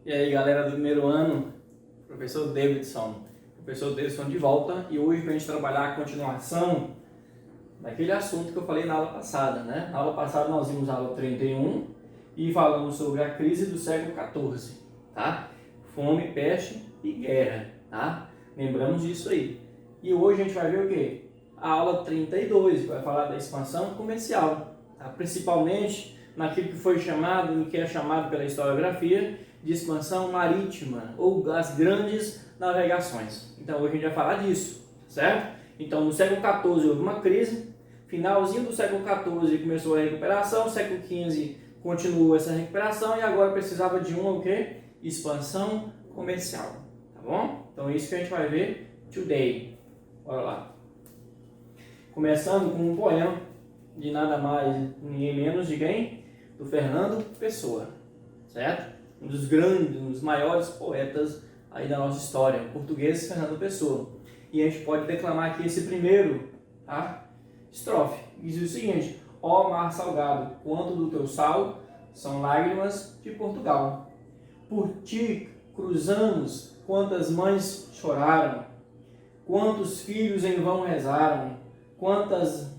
E aí, galera do primeiro ano, professor Davidson de volta, e hoje para a gente trabalhar a continuação daquele assunto que eu falei na aula passada, né? Na aula passada nós vimos a aula 31 e falamos sobre a crise do século XIV, tá? Fome, peste e guerra, tá? Lembramos disso aí. E hoje a gente vai ver o quê? A aula 32, que vai falar da expansão comercial, tá? Principalmente naquilo que foi chamado e que é chamado pela historiografia de expansão marítima ou as grandes navegações. Então hoje a gente vai falar disso, certo? Então no século XIV houve uma crise, finalzinho do século XIV começou a recuperação, século XV continuou essa recuperação e agora precisava de uma o quê? Expansão comercial, tá bom? Então é isso que a gente vai ver today. Bora lá. Começando com um poema de nada mais, ninguém menos de quem? Do Fernando Pessoa, certo? Um dos grandes, um dos maiores poetas aí da nossa história, o português Fernando Pessoa. E a gente pode declamar aqui esse primeiro, tá? Estrofe. Diz o seguinte: ó mar salgado, quanto do teu sal são lágrimas de Portugal. Por ti cruzamos, quantas mães choraram, quantos filhos em vão rezaram, quantas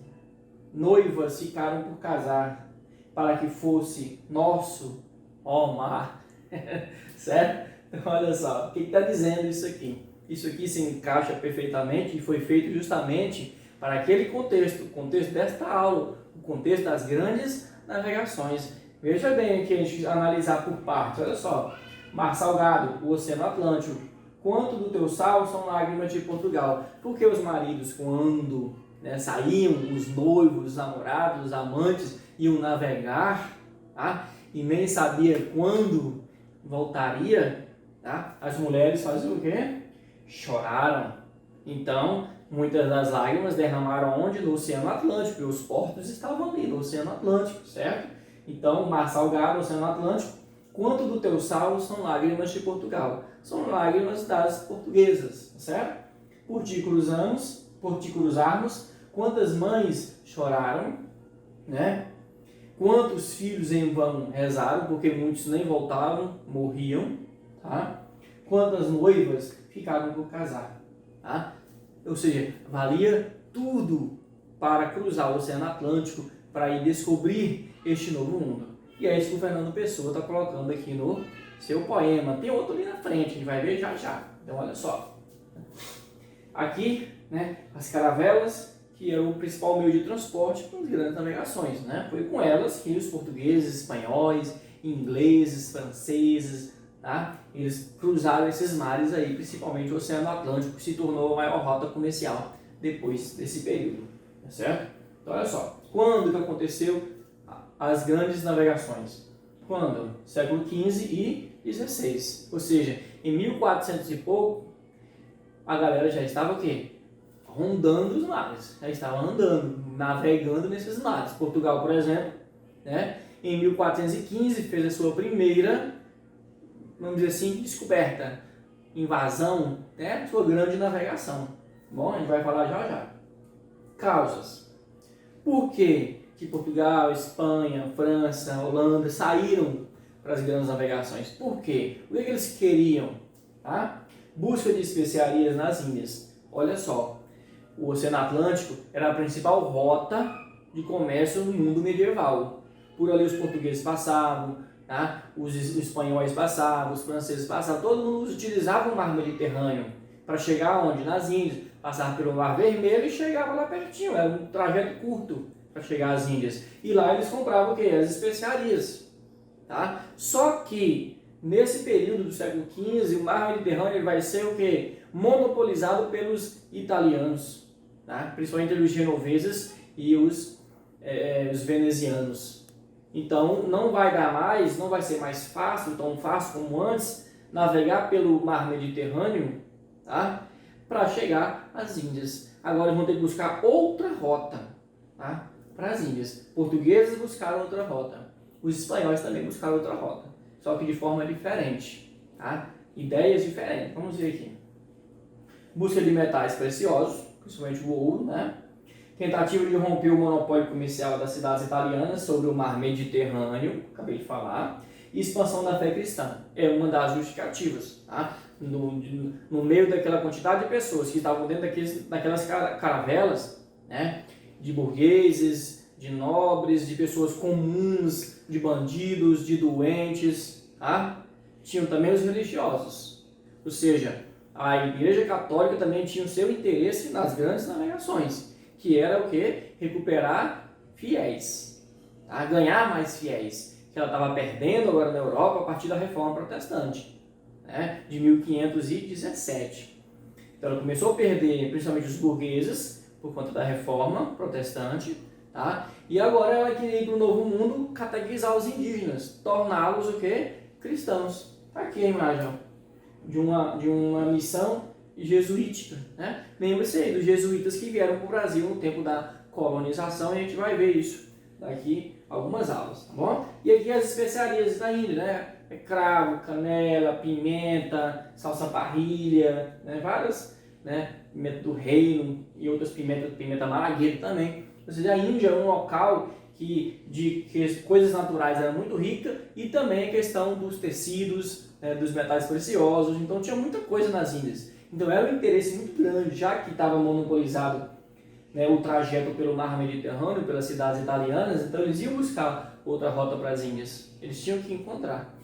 noivas ficaram por casar, para que fosse nosso, ó mar. Certo? Então, olha só, o que está dizendo isso aqui? Isso aqui se encaixa perfeitamente e foi feito justamente para aquele contexto, o contexto desta aula, o contexto das grandes navegações. Veja bem aqui a gente analisar por partes, olha só. Mar salgado, o Oceano Atlântico, quanto do teu sal são lágrimas de Portugal. Porque os maridos, quando saíam, os noivos, os namorados, os amantes, iam navegar, tá? E nem sabia quando voltaria, tá? As mulheres faziam o quê? Choraram. Então, muitas das lágrimas derramaram onde? No Oceano Atlântico, e os portos estavam ali no Oceano Atlântico, certo? Então, mar salgado, Oceano Atlântico, quanto do teu sal são lágrimas de Portugal? São lágrimas das portuguesas, certo? Por ti cruzarmos, quantas mães choraram, né? Quantos filhos em vão rezaram, porque muitos nem voltavam, morriam, tá? Quantas noivas ficaram por casar, tá? Ou seja, valia tudo para cruzar o Oceano Atlântico, para ir descobrir este novo mundo. E é isso que o Fernando Pessoa está colocando aqui no seu poema. Tem outro ali na frente, a gente vai ver já já. Então olha só. Aqui, né, as caravelas, que era o principal meio de transporte para as grandes navegações, né? Foi com elas que os portugueses, espanhóis, ingleses, franceses, tá? Eles cruzaram esses mares aí, principalmente o Oceano Atlântico, que se tornou a maior rota comercial depois desse período, tá certo? Então olha só, quando que aconteceu as grandes navegações? Quando? Século XV e XVI, ou seja, em 1400 e pouco, a galera já estava o quê? Rondando os mares, já estava andando, navegando nesses mares. Portugal, por exemplo, né, em 1415 fez a sua primeira, vamos dizer assim, descoberta, invasão, né, sua grande navegação. Bom, a gente vai falar já já. Causas. Por que Portugal, Espanha, França, Holanda saíram para as grandes navegações? Por quê? O que eles queriam? Tá? Busca de especiarias nas Índias. Olha só, o Oceano Atlântico era a principal rota de comércio no mundo medieval. Por ali os portugueses passavam, tá? Os espanhóis passavam, os franceses passavam, todo mundo utilizava o mar Mediterrâneo para chegar onde? Nas Índias. Passava pelo Mar Vermelho e chegava lá pertinho, era um trajeto curto para chegar às Índias. E lá eles compravam o quê? As especiarias. Tá? Só que nesse período do século XV, o mar Mediterrâneo vai ser o quê? Monopolizado pelos italianos, tá? Principalmente os genoveses e os venezianos. Então não vai dar mais, não vai ser mais fácil, tão fácil como antes, navegar pelo mar Mediterrâneo, tá? Para chegar às Índias. Agora vão ter que buscar outra rota, tá? Para as Índias. Portugueses buscaram outra rota. Os espanhóis também buscaram outra rota. Só que de forma diferente, tá? Ideias diferentes. Vamos ver aqui. Busca de metais preciosos, principalmente o ouro, né? Tentativa de romper o monopólio comercial das cidades italianas sobre o mar Mediterrâneo, acabei de falar. e expansão da fé cristã. É uma das justificativas. Tá? No meio daquela quantidade de pessoas que estavam dentro daquelas caravelas, né? De burgueses, de nobres, de pessoas comuns, de bandidos, de doentes, tá? Tinham também os religiosos. Ou seja, a Igreja Católica também tinha o seu interesse nas grandes navegações, que era o quê? Recuperar fiéis, tá? Ganhar mais fiéis, que ela estava perdendo agora na Europa a partir da Reforma Protestante, né? De 1517. Então ela começou a perder principalmente os burgueses por conta da Reforma Protestante, tá? E agora ela queria ir para o Novo Mundo catequizar os indígenas, torná-los o quê? Cristãos. Tá aqui a imagem, ó, de uma missão jesuítica, né? Lembre-se aí dos jesuítas que vieram para o Brasil no tempo da colonização, e a gente vai ver isso daqui algumas aulas, tá bom? E aqui as especiarias da Índia, né? É cravo, canela, pimenta, salsa parrilha, né? Várias, né? Pimenta do reino e outras pimentas, pimenta malagueta também. Ou seja, a Índia é um local que as coisas naturais era muito rica, e também a questão dos tecidos, né, dos metais preciosos. Então tinha muita coisa nas Índias. Então era um interesse muito grande, já que estava monopolizado, né, o trajeto pelo mar Mediterrâneo, pelas cidades italianas. Então eles iam buscar outra rota para as Índias. Eles tinham que encontrar.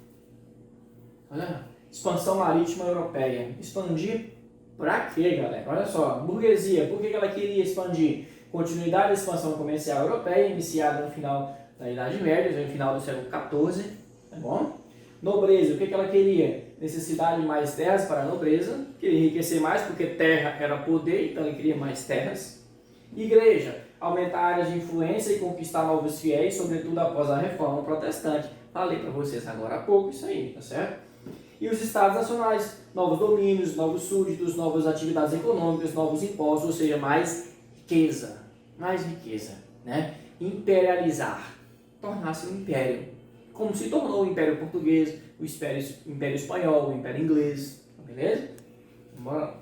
Olha, expansão marítima europeia. Expandir para quê, galera? Olha só, burguesia, por que ela queria expandir? Continuidade da expansão comercial europeia, iniciada no final da Idade Média, no final do século XIV, tá bom? Nobreza, o que ela queria? Necessidade de mais terras para a nobreza, queria enriquecer mais porque terra era poder, então ele queria mais terras. Igreja, aumentar áreas de influência e conquistar novos fiéis, sobretudo após a Reforma Protestante. Falei para vocês agora há pouco isso aí, tá certo? E os estados nacionais, novos domínios, novos súditos, novas atividades econômicas, novos impostos, ou seja, mais riqueza, né? Imperializar, tornar-se um império, como se tornou o Império Português, o Império Espanhol, o Império Inglês, beleza? Bora lá.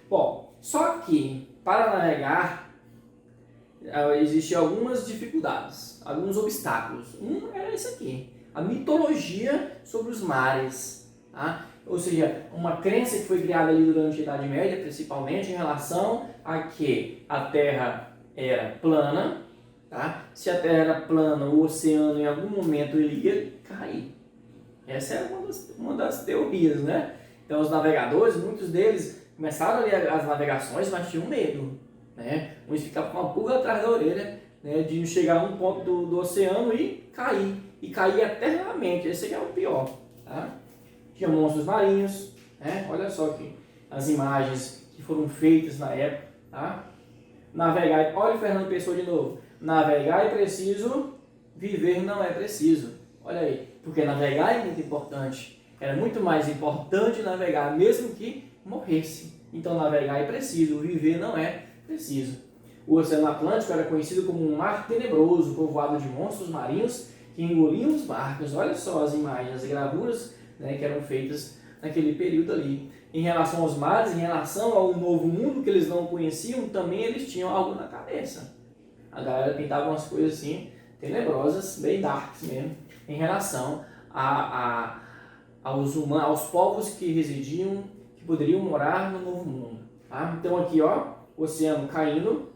Bom, só que para navegar existiam algumas dificuldades, alguns obstáculos. Um era esse aqui, a mitologia sobre os mares, tá? Ou seja, uma crença que foi criada ali durante a Idade Média, principalmente em relação a que a Terra era plana, tá? Se a Terra era plana, o oceano em algum momento ele ia cair. Essa é uma das teorias, né? Então os navegadores, muitos deles começaram ali as navegações, mas tinham medo, né? Uns ficavam com uma pulga atrás da orelha, né? De chegar a um ponto do oceano e cair eternamente. Esse é o pior, tá? Tinha monstros marinhos, né? Olha só aqui as imagens que foram feitas na época, tá? Navegar, olha o Fernando Pessoa de novo. Navegar é preciso, viver não é preciso. Olha aí, porque navegar é muito importante. Era muito mais importante navegar mesmo que morresse. Então navegar é preciso, viver não é preciso. O Oceano Atlântico era conhecido como um mar tenebroso, povoado de monstros marinhos que engoliam os barcos. Olha só as imagens, as gravuras, né, que eram feitas naquele período ali. Em relação aos mares, em relação ao novo mundo que eles não conheciam, também eles tinham algo na cabeça. A galera pintava umas coisas assim, tenebrosas, bem darks mesmo, em relação aos povos que residiam, que poderiam morar no novo mundo. Tá? Então aqui, ó, o oceano caindo,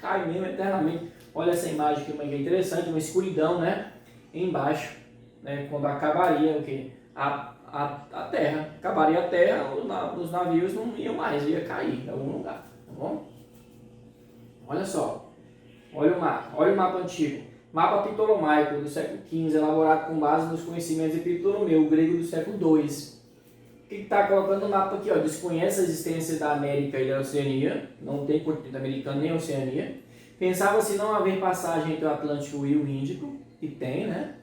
cai mesmo eternamente. Olha essa imagem aqui, que é interessante, uma escuridão, né? Embaixo, né? Quando acabaria o quê? A terra. Acabaria a terra, os navios não iam mais, ia cair em algum lugar, tá bom? Olha só, olha o mapa antigo. Mapa Ptolomaico do século XV, elaborado com base nos conhecimentos de Ptolomeu, o grego do século II. O que está colocando no mapa aqui? Ó, desconhece a existência da América e da Oceania, não tem continente americano nem Oceania. Pensava-se não haver passagem entre o Atlântico e o Índico, e tem, né?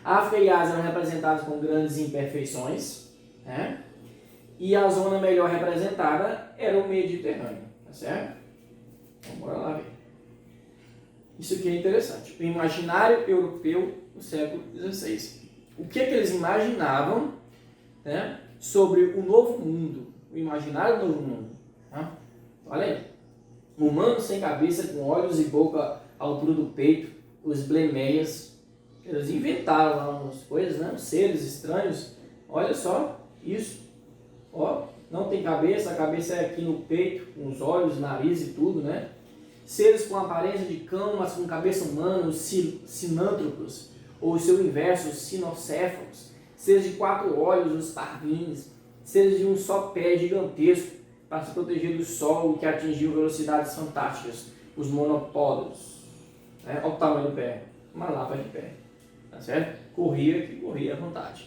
África e Ásia eram representados com grandes imperfeições, né? E a zona melhor representada era o Mediterrâneo, tá certo? Então, bora lá ver. Isso aqui é interessante. O imaginário europeu do século XVI. O que eles imaginavam, né, sobre o novo mundo? O imaginário do novo mundo. Tá? Olha aí. Humano sem cabeça, com olhos e boca à altura do peito, os blemeias, Eles inventaram lá umas coisas, né? Uns seres estranhos. Olha só isso. Ó, não tem cabeça, a cabeça é aqui no peito, com os olhos, nariz e tudo, né? Seres com aparência de cão, mas com cabeça humana, os sinântropos, ou o seu inverso, os sinocéfalos. Seres de 4 olhos, os parvins. Seres de um só pé gigantesco, para se proteger do sol que atingiu velocidades fantásticas, os monopódios. Né? Olha o tamanho do pé, uma lapa de pé. Tá certo? Corria à vontade.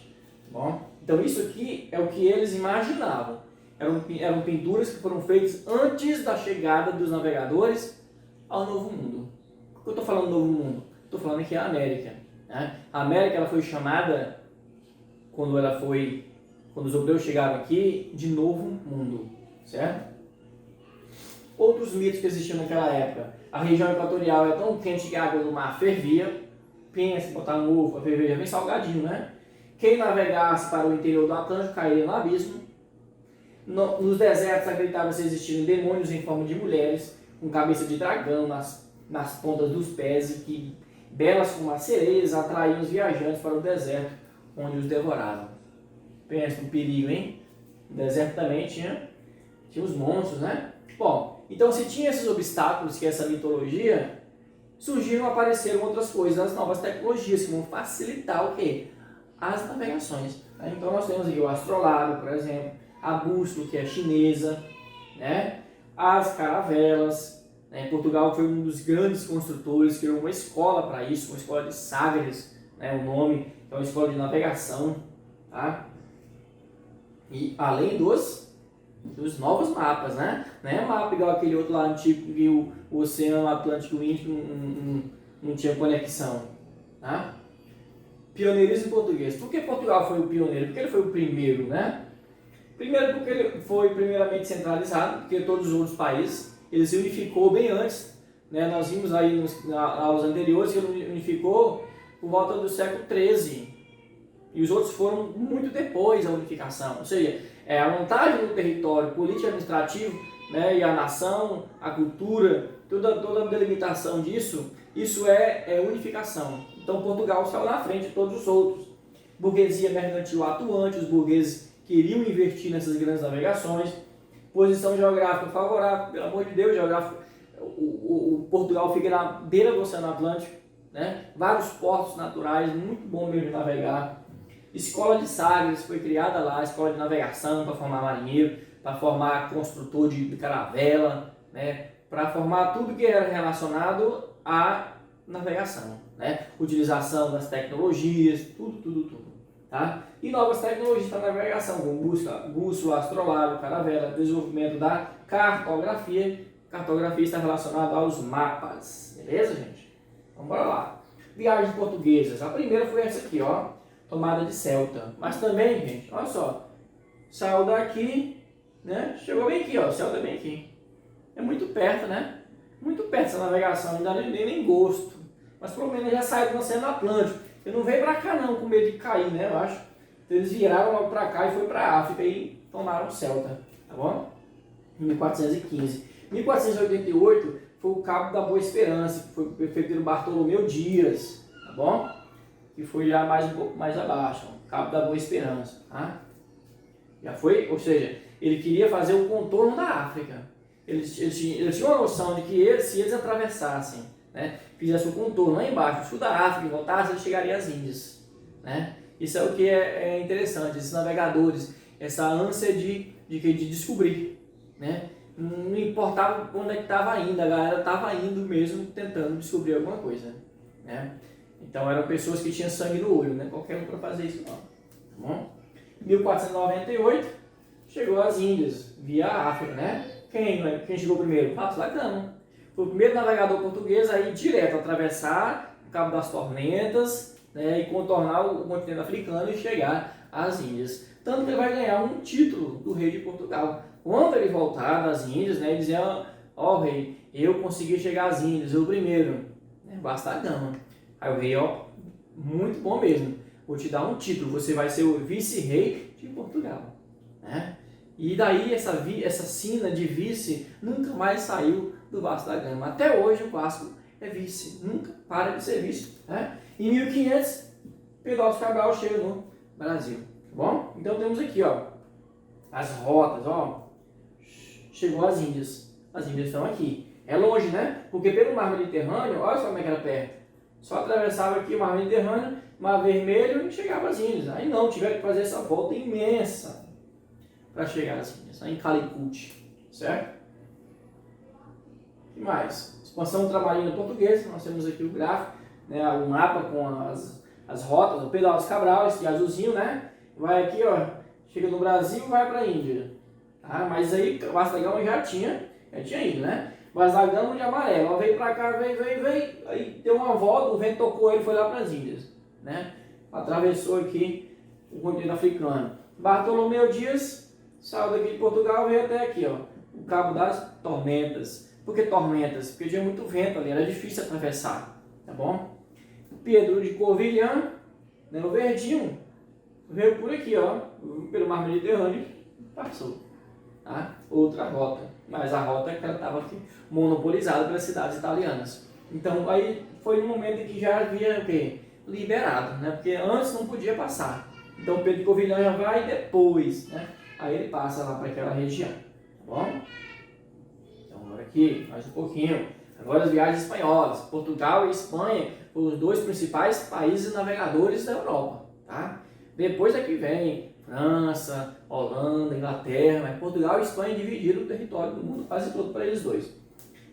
Tá bom? Então isso aqui é o que eles imaginavam. Eram pinturas que foram feitas antes da chegada dos navegadores ao Novo Mundo. Por que eu estou falando Novo Mundo? Estou falando que é a América. Né? A América ela foi chamada, quando os europeus chegaram aqui, de Novo Mundo. Certo? Outros mitos que existiam naquela época. A região equatorial é tão quente que a água do mar fervia. Pensa, botar um ovo para ferver, já vem salgadinho, né? Quem navegasse para o interior do Atlântico cairia no abismo. Nos desertos acreditava-se existirem demônios em forma de mulheres, com cabeça de dragão nas pontas dos pés e que, belas como as sereias, atraíam os viajantes para o deserto, onde os devoravam. Pensa no perigo, hein? No deserto também tinha os monstros, né? Bom, então se tinha esses obstáculos que essa mitologia, apareceram outras coisas, as novas tecnologias que vão facilitar o quê? As navegações. Né? Então nós temos aqui o astrolábio, por exemplo, a bússola, que é chinesa, né? As caravelas. Né? Portugal foi um dos grandes construtores, criou uma escola para isso, uma escola de Sagres, né? O nome é uma escola de navegação. Tá? E além dos novos mapas, né? Não é mapa igual aquele outro lá antigo que o Oceano Atlântico e o Índico não tinha conexão. Tá? Pioneirismo português. Por que Portugal foi o pioneiro? Porque ele foi o primeiro, né? Primeiro porque ele foi primeiramente centralizado, porque todos os outros países, ele se unificou bem antes. Né? Nós vimos aí nas aulas anteriores que ele unificou por volta do século XIII. E os outros foram muito depois da unificação. Ou seja, a montagem do território político e administrativo, né, e a nação, a cultura, toda a delimitação disso, isso é unificação. Então Portugal saiu na frente de todos os outros. Burguesia mercantil atuante, os burgueses queriam investir nessas grandes navegações. Posição geográfica favorável, pelo amor de Deus, o Portugal fica na beira do Oceano Atlântico, né? Vários portos naturais, muito bom mesmo de navegar. Escola de Sagres foi criada lá, escola de navegação para formar marinheiro, para formar construtor de caravela, né? Para formar tudo que era relacionado à navegação, né? Utilização das tecnologias, tudo. Tá? E novas tecnologias para navegação, como bússola, astrolábio, caravela, desenvolvimento da cartografia. Cartografia está relacionada aos mapas, beleza, gente? Então bora lá. Viagens portuguesas. A primeira foi essa aqui, ó. Tomada de Ceuta. Mas também, gente, olha só. Saiu daqui, né? Chegou bem aqui, ó. Ceuta é bem aqui. É muito perto, né? Muito perto essa navegação. Não dá nem gosto. Mas pelo menos já saiu do Oceano Atlântico. Ele não veio pra cá não, com medo de cair, né? Eu acho. Então, eles viraram logo pra cá e foi pra África e tomaram Ceuta. Tá bom? Em 1415. Em 1488 foi o Cabo da Boa Esperança, que foi feito pelo Bartolomeu Dias. Tá bom? Que foi já um pouco mais abaixo, ó, Cabo da Boa Esperança, tá? Já foi, ou seja, ele queria fazer o contorno da África. Eles tinham uma noção de que se eles atravessassem, né, fizessem o contorno lá embaixo, sul da África, e voltassem, eles chegariam às Índias, né? Isso é o que é interessante, esses navegadores, essa ânsia de descobrir, né? Não importava onde é que estava indo, a galera estava indo mesmo tentando descobrir alguma coisa, né? Então eram pessoas que tinham sangue no olho, né? Qualquer um para fazer isso não. Tá bom? 1498 chegou às Índias, via África, né? Quem chegou primeiro? Vasco da Gama. Foi o primeiro navegador português a ir direto, atravessar o Cabo das Tormentas, né? E contornar o continente africano e chegar às Índias. Tanto que ele vai ganhar um título do rei de Portugal. Quando ele voltar das Índias, né? Ele dizia, ó rei, eu consegui chegar às Índias, eu primeiro. Vasco da Gama. Aí o rei, ó, muito bom mesmo, vou te dar um título, você vai ser o vice-rei de Portugal, né? E daí essa sina de vice nunca mais saiu do Vasco da Gama. Até hoje o Vasco é vice, nunca para de ser vice, né? Em 1500, Pedro Álvares Cabral chega no Brasil, tá bom? Então temos aqui, ó, as rotas, ó, chegou às Índias. As Índias estão aqui. É longe, né? Porque pelo Mar Mediterrâneo, olha só como é que era perto. Só atravessava aqui o Mar Mediterrâneo, Mar Vermelho e chegava às Índias. Aí não, tiveram que fazer essa volta imensa para chegar às Índias, em Calicut, certo? O que mais? Expansão do trabalhinho português, nós temos aqui o gráfico, né, o mapa com as rotas, o Pedro Álvares Cabral, esse azulzinho, né? Vai aqui, ó, chega no Brasil e vai para a Índia. Tá? Mas aí Vasco da Gama já tinha ido, né? Vasco da Gama de amarelo, ó, veio para cá, veio, aí deu uma volta, o vento tocou ele, foi lá para as Índias, né? Atravessou aqui o continente africano. Bartolomeu Dias saiu daqui de Portugal, veio até aqui, ó, o Cabo das Tormentas. Por que tormentas? Porque tinha muito vento ali, era difícil atravessar, tá bom? Pedro de Covilhã, né, o verdinho, veio por aqui, ó, pelo Mar Mediterrâneo, passou, tá? Outra rota, mas a rota que ela estava monopolizada pelas cidades italianas. Então aí foi um momento em que já havia o quê? Liberado, né? Porque antes não podia passar. Então Pedro de Covilhã já vai depois, né? Aí ele passa lá para aquela região, tá bom? Então agora aqui, mais um pouquinho. Agora as viagens espanholas. Portugal e Espanha foram os dois principais países navegadores da Europa, tá? Depois aqui vem França, Holanda, Inglaterra, mas Portugal e Espanha dividiram o território do mundo quase todo para eles dois.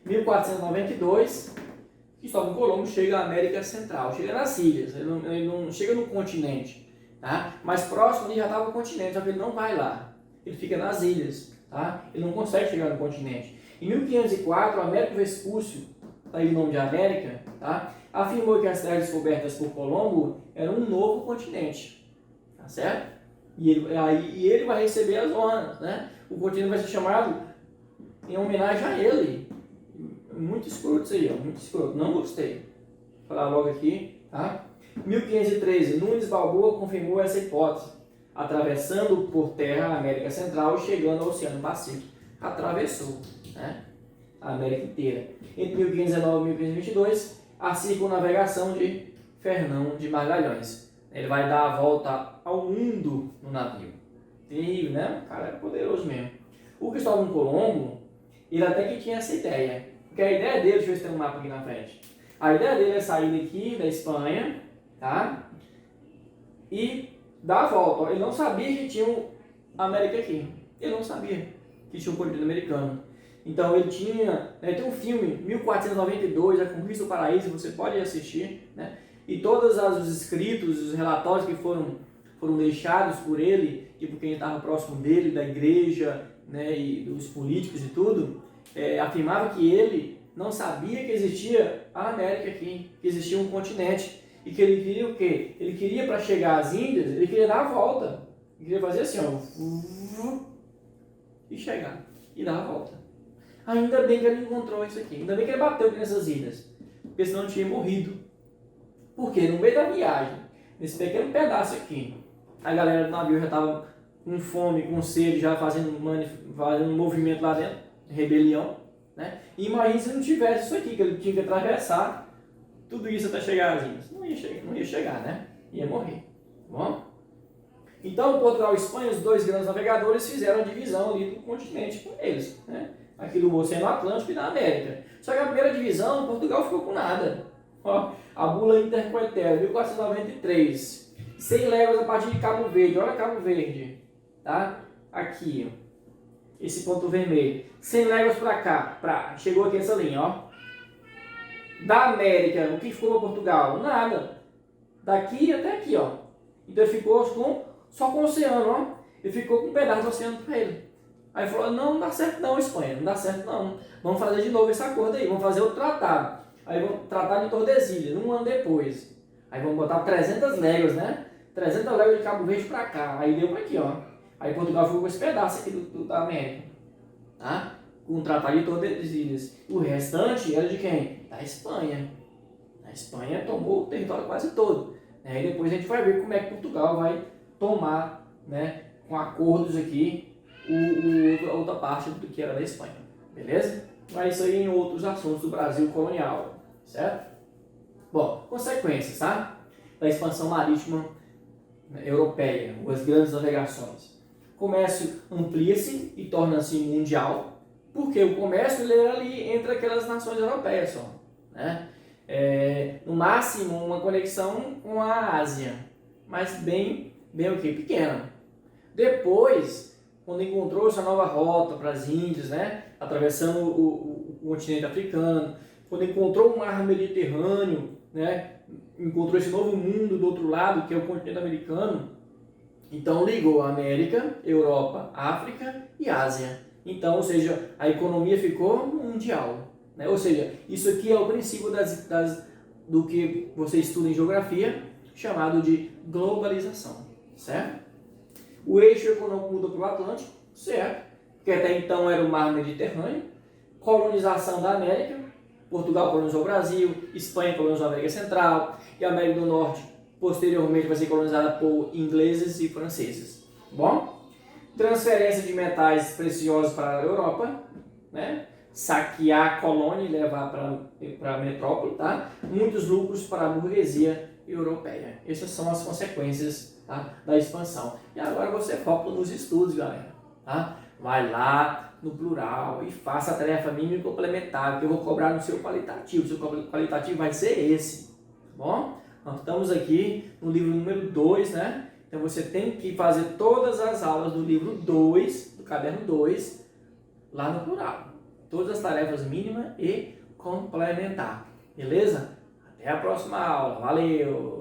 1492, Cristóvão Colombo chega à América Central, chega nas ilhas, ele não chega no continente, tá? Mas próximo ali já estava o continente, só que ele não vai lá, ele fica nas ilhas, tá? Ele não consegue chegar no continente. Em 1504, Américo Vespúcio, tá aí o nome de América, tá? Afirmou que as terras descobertas por Colombo eram um novo continente, tá certo? E ele vai receber as honras, né? O continente vai ser chamado em homenagem a ele. Muito escroto isso aí, ó, muito escroto, não gostei. Vou falar logo aqui, tá? 1513, Nunes Balboa confirmou essa hipótese, atravessando por terra a América Central e chegando ao Oceano Pacífico. Atravessou, né, a América inteira. Entre 1519 e 1522, a circunnavegação de Fernão de Magalhães. Ele vai dar a volta ao mundo no navio. Terrível, né? O cara é poderoso mesmo. O Cristóvão Colombo, ele até que tinha essa ideia. Porque a ideia dele, deixa eu ver se tem um mapa aqui na frente. A ideia dele é sair daqui da Espanha, tá? E dar a volta. Ele não sabia que tinha a América aqui. Ele não sabia que tinha um continente americano. Então ele tinha, né, tem um filme, 1492, A Conquista do Paraíso, você pode assistir, né? E todos os escritos, os relatórios que foram deixados por ele, e por quem estava próximo dele, da igreja, né, e dos políticos e tudo, afirmava que ele não sabia que existia a América aqui, que existia um continente, e que ele queria o quê? Ele queria, para chegar às Índias, ele queria dar a volta, ele queria fazer assim, ó, e chegar, e dar a volta. Ainda bem que ele encontrou isso aqui, ainda bem que ele bateu aqui nessas ilhas, porque senão ele tinha morrido. Porque no meio da viagem, nesse pequeno pedaço aqui, a galera do navio já estava com fome, com sede, já fazendo um movimento lá dentro, rebelião, né? E imagina se não tivesse isso aqui, que ele tinha que atravessar tudo isso até chegar às ilhas. Não ia chegar, né? Ia morrer. Tá bom? Então, Portugal e Espanha, os dois grandes navegadores, fizeram a divisão ali do continente com eles, né? Aqui do Oceano Atlântico e da América. Só que a primeira divisão, Portugal ficou com nada. Ó, a bula Intercoetera, 1493. 100 léguas a partir de Cabo Verde. Olha Cabo Verde, tá? Aqui, ó. Esse ponto vermelho. 100 léguas para cá. Chegou aqui essa linha, ó. Da América, o que ficou para Portugal? Nada. Daqui até aqui, ó. Então ele ficou só com o oceano, ó. Ele ficou com um pedaço do oceano para ele. Aí falou, não dá certo não, Espanha. Não dá certo não. Vamos fazer de novo esse acordo aí. Vamos fazer outro tratado. Aí vamos tratar de Tordesilhas, um ano depois. Aí vamos botar 300 léguas, né? 300 léguas de Cabo Verde para cá. Aí deu para aqui, ó. Aí Portugal ficou com esse pedaço aqui da América. Tá? Com o tratado de Tordesilhas. O restante era de quem? Da Espanha. A Espanha tomou o território quase todo. Aí depois a gente vai ver como é que Portugal vai tomar, né, com acordos aqui, a outra parte do que era da Espanha. Beleza? Mas isso aí em outros assuntos do Brasil colonial. Certo? Bom, consequências, tá? da expansão marítima europeia, as grandes navegações. O comércio amplia-se e torna-se mundial, porque o comércio ele era ali entre aquelas nações europeias só, né? No máximo uma conexão com a Ásia, mas bem o que? Pequena. Depois, quando encontrou essa nova rota para as Índias, né? Atravessando o continente africano, quando encontrou o mar Mediterrâneo, né? Encontrou esse novo mundo do outro lado, que é o continente americano, então ligou a América, Europa, África e Ásia. Então, ou seja, a economia ficou mundial, né? Ou seja, isso aqui é o princípio do que você estuda em geografia, chamado de globalização, certo? O eixo econômico muda para o Atlântico, certo? Porque até então era o mar Mediterrâneo. Colonização da América, Portugal colonizou o Brasil, Espanha colonizou a América Central e a América do Norte posteriormente vai ser colonizada por ingleses e franceses. Bom, transferência de metais preciosos para a Europa, né? Saquear a colônia e levar para a metrópole, tá? Muitos lucros para a burguesia europeia. Essas são as consequências, tá? Da expansão. E agora você foca nos estudos, galera, tá? Vai lá no plural e faça a tarefa mínima e complementar, que eu vou cobrar no seu qualitativo. O seu qualitativo vai ser esse, tá bom? Nós estamos aqui no livro número 2, né? Então você tem que fazer todas as aulas do livro 2, do caderno 2, lá no plural. Todas as tarefas mínimas e complementar. Beleza? Até a próxima aula. Valeu!